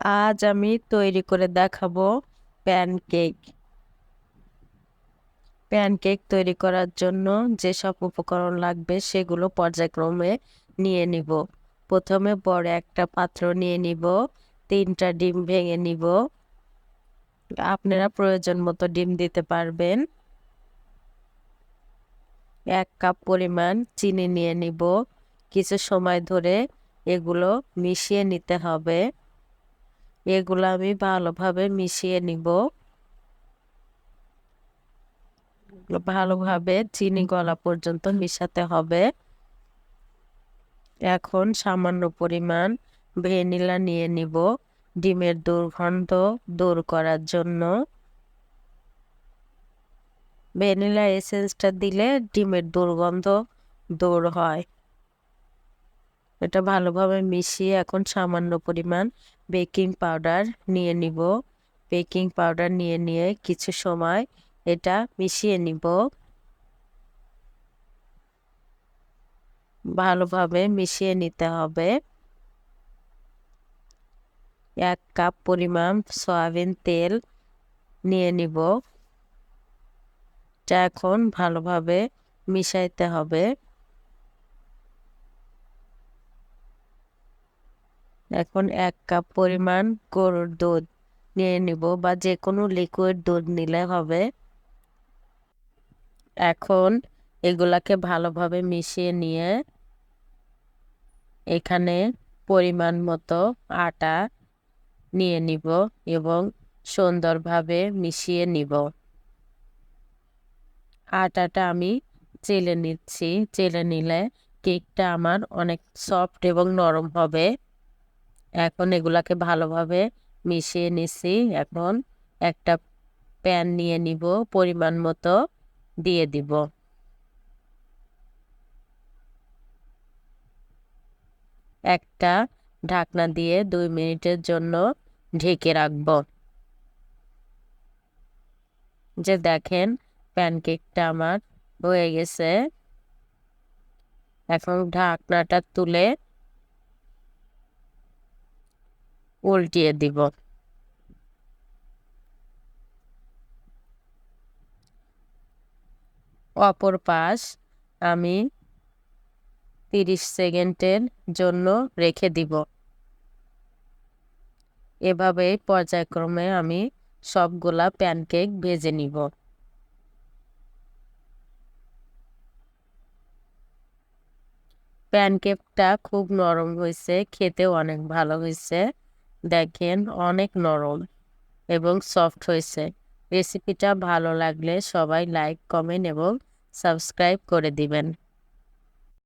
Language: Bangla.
আজ আমি তৈরি করে দেখাবো প্যানকেক। প্যানকেক তৈরি করার জন্য যেসব উপকরণ লাগবে সেগুলো পর্যায়ক্রমে নিয়ে নিব। প্রথমে বড় একটা পাত্র নিয়ে নিব, 3টা ডিম ভেঙে নিব। আপনারা প্রয়োজন মতো ডিম দিতে পারবেন। 1 কাপ পরিমাণ চিনি নিয়ে নিব। কিছু সময় ধরে এগুলো মিশিয়ে নিতে হবে। এগুলো আমি ভালোভাবে মিশিয়ে নিব। ভালোভাবে চিনি গলা পর্যন্ত মিশাতে হবে। এখন সামান্য পরিমাণ ভ্যানিলা নিয়ে নিব ডিমের দুর্গন্ধ দূর করার জন্য। ভ্যানিলা এসেন্সটা দিলে ডিমের দুর্গন্ধ দূর হয়। এটা ভালোভাবে মিশিয়ে এখন সামান্য পরিমাণ বেকিং পাউডার নিয়ে নিব। বেকিং পাউডার নিয়ে কিছু সময় এটা মিশিয়ে নিব। ভালোভাবে মিশিয়ে নিতে হবে। 1 কাপ পরিমাণ সয়াবিন তেল নিয়ে নিব। এটা এখন ভালোভাবে মিশাইতে হবে। এখন 1 কাপ পরিমাণ গরুর দুধ নিয়ে নিব, বা যে কোনো লিকুইড দুধ নিলে হবে। এখন এগুলাকে ভালোভাবে মিশিয়ে নিয়ে এখানে পরিমাণ মতো আটা নিয়ে নিব এবং সুন্দরভাবে মিশিয়ে নিব। আটাটা আমি চেলে নিচ্ছি। চেলে নিলে কেকটা আমার অনেক সফট এবং নরম হবে। এখন এগুলাকে ভালোভাবে মিশিয়ে নিছি। এখন একটা প্যান নিয়ে নিব, পরিমাণ মতো দিয়ে দিব। একটা ঢাকনা দিয়ে 2 মিনিটের জন্য ঢেকে রাখব। যে দেখেন প্যানকেকটা আমার হয়ে গেছে। এখন ঢাকনাটা তুলে উল্টিয়ে দিব। অপর পাশ আমি 30 সেকেন্ডের জন্য রেখে দিব। এভাবে পর্যায়ক্রমে আমি সবগুলা প্যানকেক ভেজে নিব। প্যানকেকটা খুব নরম হয়েছে, খেতেও অনেক ভালো হয়েছে। দেখেন অনেক নরম এবং সফট হয়েছে। রেসিপিটা ভালো লাগলে সবাই লাইক, কমেন্ট এবং সাবস্ক্রাইব করে দিবেন।